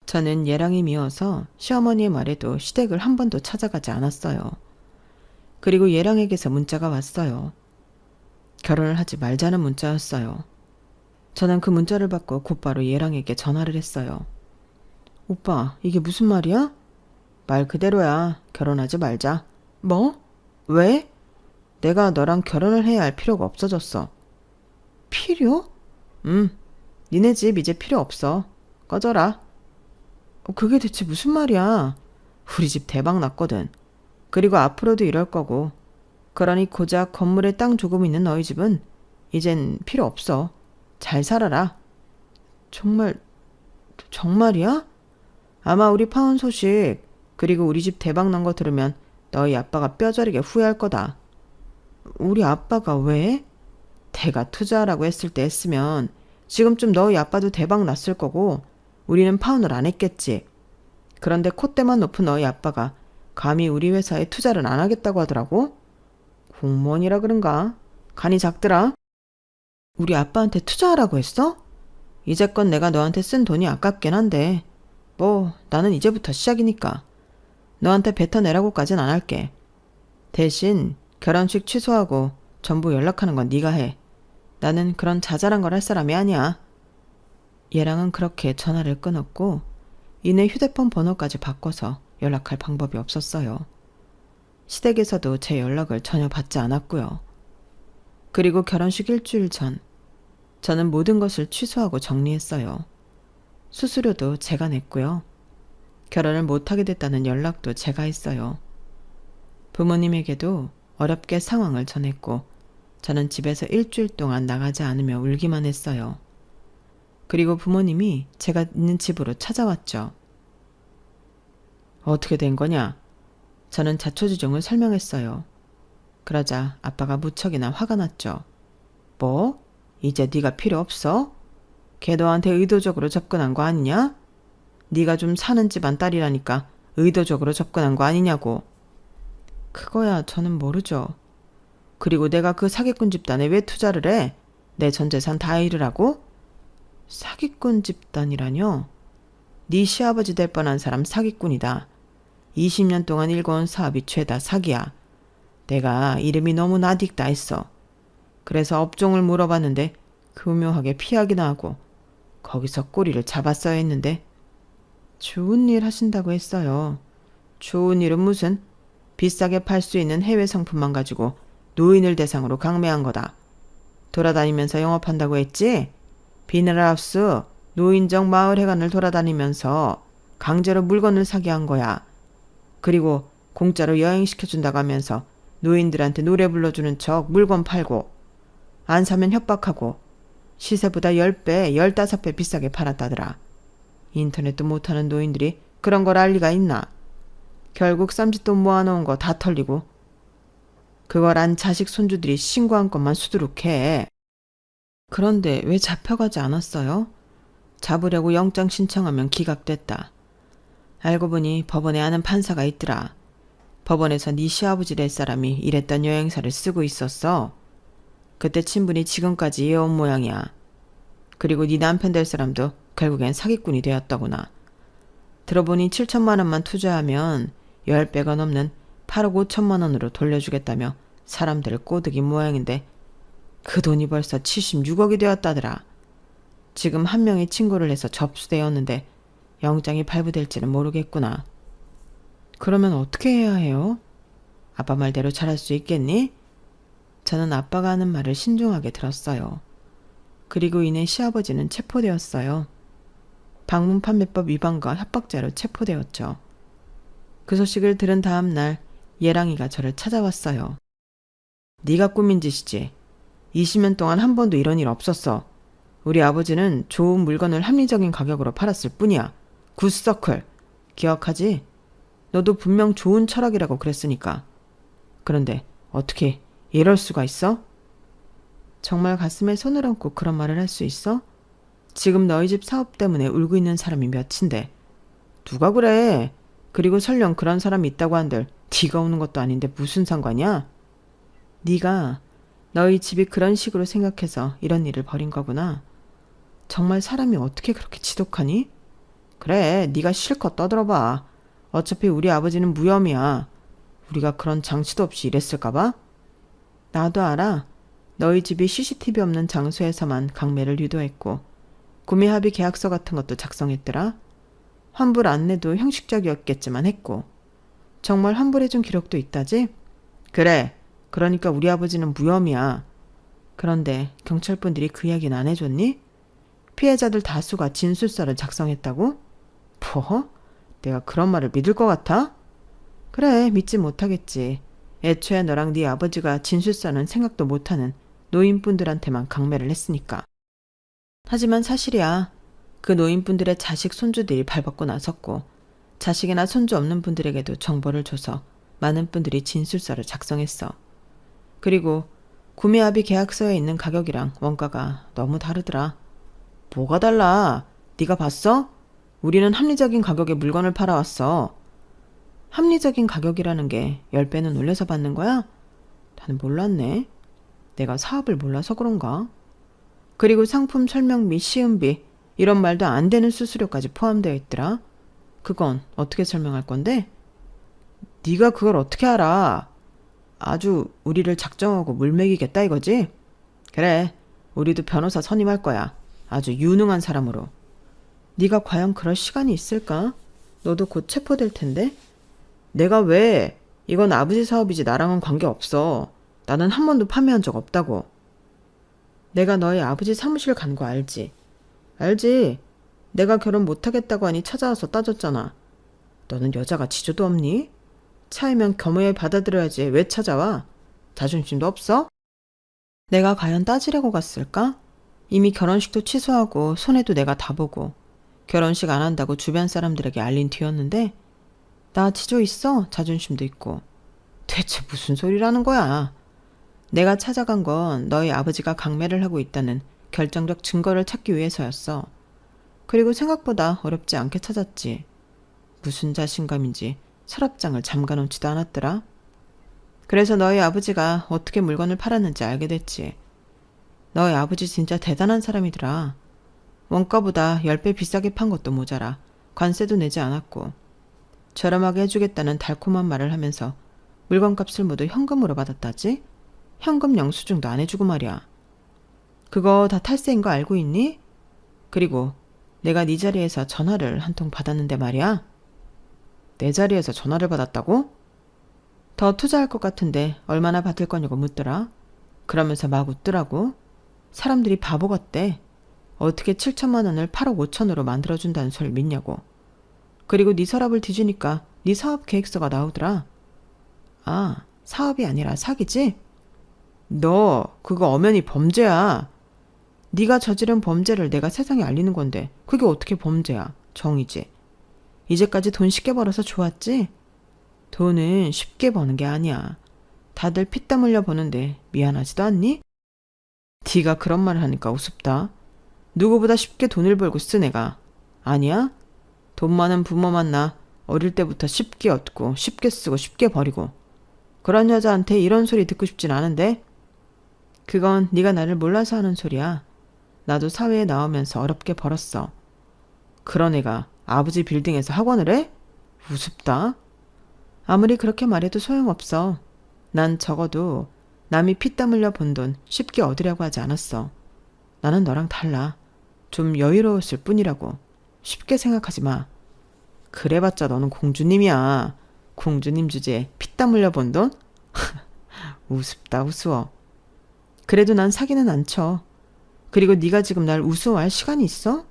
저는 얘랑이 미워서 시어머니의 말에도 시댁을 한 번도 찾아가지 않았어요. 그리고 얘랑에게서 문자가 왔어요. 결혼을 하지 말자는 문자였어요. 저는 그 문자를 받고 곧바로 얘랑에게 전화를 했어요. 오빠, 이게 무슨 말이야? 말 그대로야. 결혼하지 말자. 뭐? 왜? 내가 너랑 결혼을 해야 할 필요가 없어졌어. 필요? 니네 집 이제 필요 없어. 꺼져라. 그게 대체 무슨 말이야? 우리 집 대박 났거든. 그리고 앞으로도 이럴 거고. 그러니 고작 건물에 땅 조금 있는 너희 집은 이젠 필요 없어. 잘 살아라. 정말이야? 아마 우리 파혼 소식 그리고 우리 집 대박 난 거 들으면 너희 아빠가 뼈저리게 후회할 거다. 우리 아빠가 왜? 대가 투자하라고 했을 때 했으면 지금쯤 너희 아빠도 대박 났을 거고 우리는 파혼을 안 했겠지. 그런데 콧대만 높은 너희 아빠가 감히 우리 회사에 투자를 안 하겠다고 하더라고. 공무원이라 그런가? 간이 작더라. 우리 아빠한테 투자하라고 했어? 이제껏 내가 너한테 쓴 돈이 아깝긴 한데 뭐 나는 이제부터 시작이니까 너한테 뱉어내라고까진 안 할게. 대신 결혼식 취소하고 전부 연락하는 건 네가 해. 나는 그런 자잘한 걸 할 사람이 아니야. 얘랑은 그렇게 전화를 끊었고 이내 휴대폰 번호까지 바꿔서 연락할 방법이 없었어요. 시댁에서도 제 연락을 전혀 받지 않았고요. 그리고 결혼식 일주일 전 저는 모든 것을 취소하고 정리했어요. 수수료도 제가 냈고요. 결혼을 못하게 됐다는 연락도 제가 했어요. 부모님에게도 어렵게 상황을 전했고 저는 집에서 일주일 동안 나가지 않으며 울기만 했어요. 그리고 부모님이 제가 있는 집으로 찾아왔죠. 어떻게 된 거냐? 저는 자초지종을 설명했어요. 그러자 아빠가 무척이나 화가 났죠. 뭐? 이제 네가 필요 없어? 걔 너한테 의도적으로 접근한 거 아니냐? 네가 좀 사는 집안 딸이라니까 의도적으로 접근한 거 아니냐고. 그거야 저는 모르죠. 그리고 내가 그 사기꾼 집단에 왜 투자를 해? 내 전 재산 다 잃으라고? 사기꾼 집단이라뇨? 네 시아버지 될 뻔한 사람 사기꾼이다. 20년 동안 일궈온 사업이 죄다 사기야. 내가 이름이 너무 나딕다 했어. 그래서 업종을 물어봤는데 교묘하게 피하기나 하고 거기서 꼬리를 잡았어야 했는데 좋은 일 하신다고 했어요. 좋은 일은 무슨? 비싸게 팔 수 있는 해외 상품만 가지고 노인을 대상으로 강매한 거다. 돌아다니면서 영업한다고 했지? 비닐하우스, 노인정 마을회관을 돌아다니면서 강제로 물건을 사게 한 거야. 그리고 공짜로 여행시켜준다고 하면서 노인들한테 노래 불러주는 척 물건 팔고 안 사면 협박하고 시세보다 10배, 15배 비싸게 팔았다더라. 인터넷도 못하는 노인들이 그런 걸 알 리가 있나? 결국 쌈짓돈 모아놓은 거 다 털리고 그걸 안 자식 손주들이 신고한 것만 수두룩해. 그런데 왜 잡혀가지 않았어요? 잡으려고 영장 신청하면 기각됐다. 알고 보니 법원에 아는 판사가 있더라. 법원에서 네 시아버지 될 사람이 일했던 여행사를 쓰고 있었어. 그때 친분이 지금까지 이어온 모양이야. 그리고 네 남편 될 사람도 결국엔 사기꾼이 되었더구나. 들어보니 7천만 원만 투자하면 10배가 넘는 8억 5천만 원으로 돌려주겠다며 사람들을 꼬드긴 모양인데 그 돈이 벌써 76억이 되었다더라. 지금 한 명이 친구를 해서 접수되었는데 영장이 발부될지는 모르겠구나. 그러면 어떻게 해야 해요? 아빠 말대로 잘할 수 있겠니? 저는 아빠가 하는 말을 신중하게 들었어요. 그리고 이내 시아버지는 체포되었어요. 방문 판매법 위반과 협박죄로 체포되었죠. 그 소식을 들은 다음 날 예랑이가 저를 찾아왔어요. 네가 꾸민 짓이지. 20년 동안 한 번도 이런 일 없었어. 우리 아버지는 좋은 물건을 합리적인 가격으로 팔았을 뿐이야. 굿서클. 기억하지? 너도 분명 좋은 철학이라고 그랬으니까. 그런데 어떻게 이럴 수가 있어? 정말 가슴에 손을 얹고 그런 말을 할 수 있어? 지금 너희 집 사업 때문에 울고 있는 사람이 몇인데. 누가 그래? 그리고 설령 그런 사람이 있다고 한들 네가 우는 것도 아닌데 무슨 상관이야? 네가 너희 집이 그런 식으로 생각해서 이런 일을 벌인 거구나. 정말 사람이 어떻게 그렇게 지독하니? 그래, 네가 실컷 떠들어봐. 어차피 우리 아버지는 무혐의야. 우리가 그런 장치도 없이 일했을까 봐? 나도 알아. 너희 집이 CCTV 없는 장소에서만 강매를 유도했고 구매 합의 계약서 같은 것도 작성했더라. 환불 안내도 형식적이었겠지만 했고 정말 환불해준 기록도 있다지? 그래, 그러니까 우리 아버지는 무혐의야. 그런데 경찰분들이 그 이야기는 안 해줬니? 피해자들 다수가 진술서를 작성했다고? 뭐? 내가 그런 말을 믿을 것 같아? 그래, 믿지 못하겠지. 애초에 너랑 네 아버지가 진술서는 생각도 못하는 노인분들한테만 강매를 했으니까. 하지만 사실이야. 그 노인분들의 자식 손주들이 발벗고 나섰고 자식이나 손주 없는 분들에게도 정보를 줘서 많은 분들이 진술서를 작성했어. 그리고 구매합의 계약서에 있는 가격이랑 원가가 너무 다르더라. 뭐가 달라? 네가 봤어? 우리는 합리적인 가격에 물건을 팔아왔어. 합리적인 가격이라는 게 10배는 올려서 받는 거야? 나는 몰랐네. 내가 사업을 몰라서 그런가? 그리고 상품 설명비, 시음비 이런 말도 안 되는 수수료까지 포함되어 있더라. 그건 어떻게 설명할 건데? 네가 그걸 어떻게 알아? 아주 우리를 작정하고 물먹이겠다 이거지? 그래, 우리도 변호사 선임할 거야. 아주 유능한 사람으로. 네가 과연 그럴 시간이 있을까? 너도 곧 체포될 텐데? 내가 왜? 이건 아버지 사업이지 나랑은 관계없어. 나는 한 번도 판매한 적 없다고. 내가 너희 아버지 사무실 간 거 알지? 알지? 내가 결혼 못하겠다고 하니 찾아와서 따졌잖아. 너는 여자가 지조도 없니? 차이면 겸허히 받아들여야지 왜 찾아와? 자존심도 없어? 내가 과연 따지려고 갔을까? 이미 결혼식도 취소하고 손해도 내가 다 보고 결혼식 안 한다고 주변 사람들에게 알린 뒤였는데 나 지조 있어? 자존심도 있고. 대체 무슨 소리라는 거야? 내가 찾아간 건 너희 아버지가 강매를 하고 있다는 결정적 증거를 찾기 위해서였어. 그리고 생각보다 어렵지 않게 찾았지. 무슨 자신감인지 서랍장을 잠가놓지도 않았더라. 그래서 너희 아버지가 어떻게 물건을 팔았는지 알게 됐지. 너희 아버지 진짜 대단한 사람이더라. 원가보다 10배 비싸게 판 것도 모자라 관세도 내지 않았고 저렴하게 해주겠다는 달콤한 말을 하면서 물건값을 모두 현금으로 받았다지? 현금 영수증도 안 해주고 말이야. 그거 다 탈세인 거 알고 있니? 그리고 내가 네 자리에서 전화를 한 통 받았는데 말이야. 내 자리에서 전화를 받았다고? 더 투자할 것 같은데 얼마나 받을 거냐고 묻더라. 그러면서 막 웃더라고. 사람들이 바보 같대. 어떻게 7천만 원을 8억 5천으로 만들어준다는 소리를 믿냐고. 그리고 네 서랍을 뒤지니까 네 사업 계획서가 나오더라. 아, 사업이 아니라 사기지? 너 그거 엄연히 범죄야. 네가 저지른 범죄를 내가 세상에 알리는 건데 그게 어떻게 범죄야. 정이지. 이제까지 돈 쉽게 벌어서 좋았지? 돈은 쉽게 버는 게 아니야. 다들 피땀 흘려 버는데 미안하지도 않니? 네가 그런 말을 하니까 우습다. 누구보다 쉽게 돈을 벌고 쓴 애가 아니야? 돈 많은 부모 만나 어릴 때부터 쉽게 얻고 쉽게 쓰고 쉽게 버리고 그런 여자한테 이런 소리 듣고 싶진 않은데? 그건 네가 나를 몰라서 하는 소리야. 나도 사회에 나오면서 어렵게 벌었어. 그런 애가 아버지 빌딩에서 학원을 해? 우습다. 아무리 그렇게 말해도 소용없어. 난 적어도 남이 피땀 흘려 번 돈 쉽게 얻으려고 하지 않았어. 나는 너랑 달라. 좀 여유로웠을 뿐이라고. 쉽게 생각하지 마. 그래봤자 너는 공주님이야. 공주님 주제에 피땀 흘려 번 돈? 우습다 우스워. 그래도 난 사기는 안 쳐. 그리고 네가 지금 날 우스워할 시간이 있어?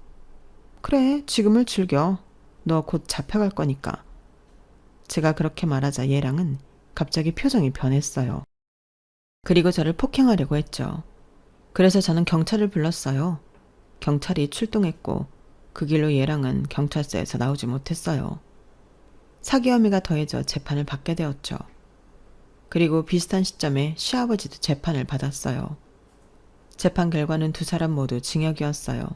그래, 지금을 즐겨. 너 곧 잡혀갈 거니까. 제가 그렇게 말하자 얘랑은 갑자기 표정이 변했어요. 그리고 저를 폭행하려고 했죠. 그래서 저는 경찰을 불렀어요. 경찰이 출동했고 그 길로 얘랑은 경찰서에서 나오지 못했어요. 사기 혐의가 더해져 재판을 받게 되었죠. 그리고 비슷한 시점에 시아버지도 재판을 받았어요. 재판 결과는 두 사람 모두 징역이었어요.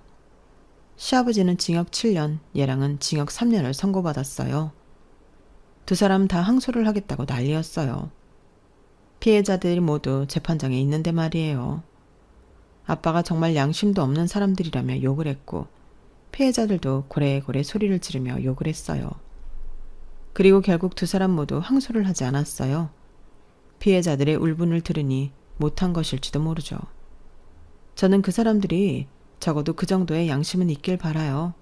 시아버지는 징역 7년, 얘랑은 징역 3년을 선고받았어요. 두 사람 다 항소를 하겠다고 난리였어요. 피해자들이 모두 재판장에 있는데 말이에요. 아빠가 정말 양심도 없는 사람들이라며 욕을 했고 피해자들도 고래고래 소리를 지르며 욕을 했어요. 그리고 결국 두 사람 모두 항소를 하지 않았어요. 피해자들의 울분을 들으니 못한 것일지도 모르죠. 저는 그 사람들이 적어도 그 정도의 양심은 있길 바라요.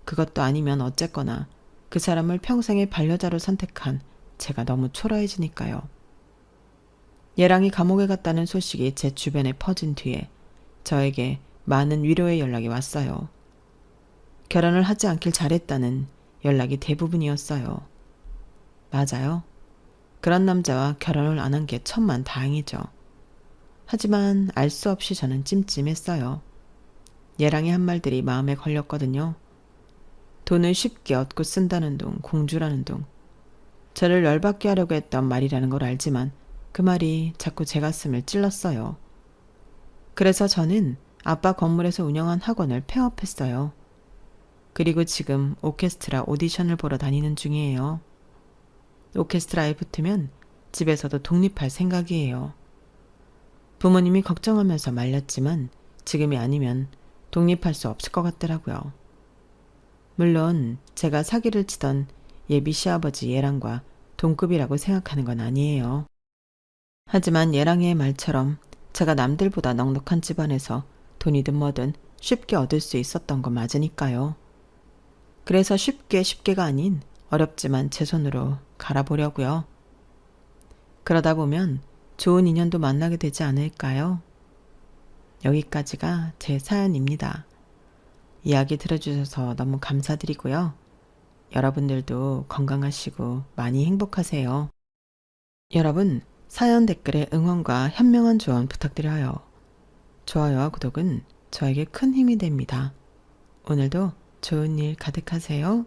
그것도 아니면 어쨌거나 그 사람을 평생의 반려자로 선택한 제가 너무 초라해지니까요. 얘랑이 감옥에 갔다는 소식이 제 주변에 퍼진 뒤에 저에게 많은 위로의 연락이 왔어요. 결혼을 하지 않길 잘했다는 연락이 대부분이었어요. 맞아요. 그런 남자와 결혼을 안 한 게 천만 다행이죠. 하지만 알 수 없이 저는 찜찜했어요. 얘랑이 한 말들이 마음에 걸렸거든요. 돈을 쉽게 얻고 쓴다는 둥, 공주라는 둥. 저를 열받게 하려고 했던 말이라는 걸 알지만 그 말이 자꾸 제 가슴을 찔렀어요. 그래서 저는 아빠 건물에서 운영한 학원을 폐업했어요. 그리고 지금 오케스트라 오디션을 보러 다니는 중이에요. 오케스트라에 붙으면 집에서도 독립할 생각이에요. 부모님이 걱정하면서 말렸지만 지금이 아니면 독립할 수 없을 것 같더라고요. 물론 제가 사기를 치던 예비 시아버지 얘랑과 동급이라고 생각하는 건 아니에요. 하지만 얘랑의 말처럼 제가 남들보다 넉넉한 집안에서 돈이든 뭐든 쉽게 얻을 수 있었던 건 맞으니까요. 그래서 쉽게가 아닌 어렵지만 제 손으로 갈아보려고요. 그러다 보면 좋은 인연도 만나게 되지 않을까요? 여기까지가 제 사연입니다. 이야기 들어주셔서 너무 감사드리고요. 여러분들도 건강하시고 많이 행복하세요. 여러분, 사연 댓글에 응원과 현명한 조언 부탁드려요. 좋아요와 구독은 저에게 큰 힘이 됩니다. 오늘도 좋은 일 가득하세요.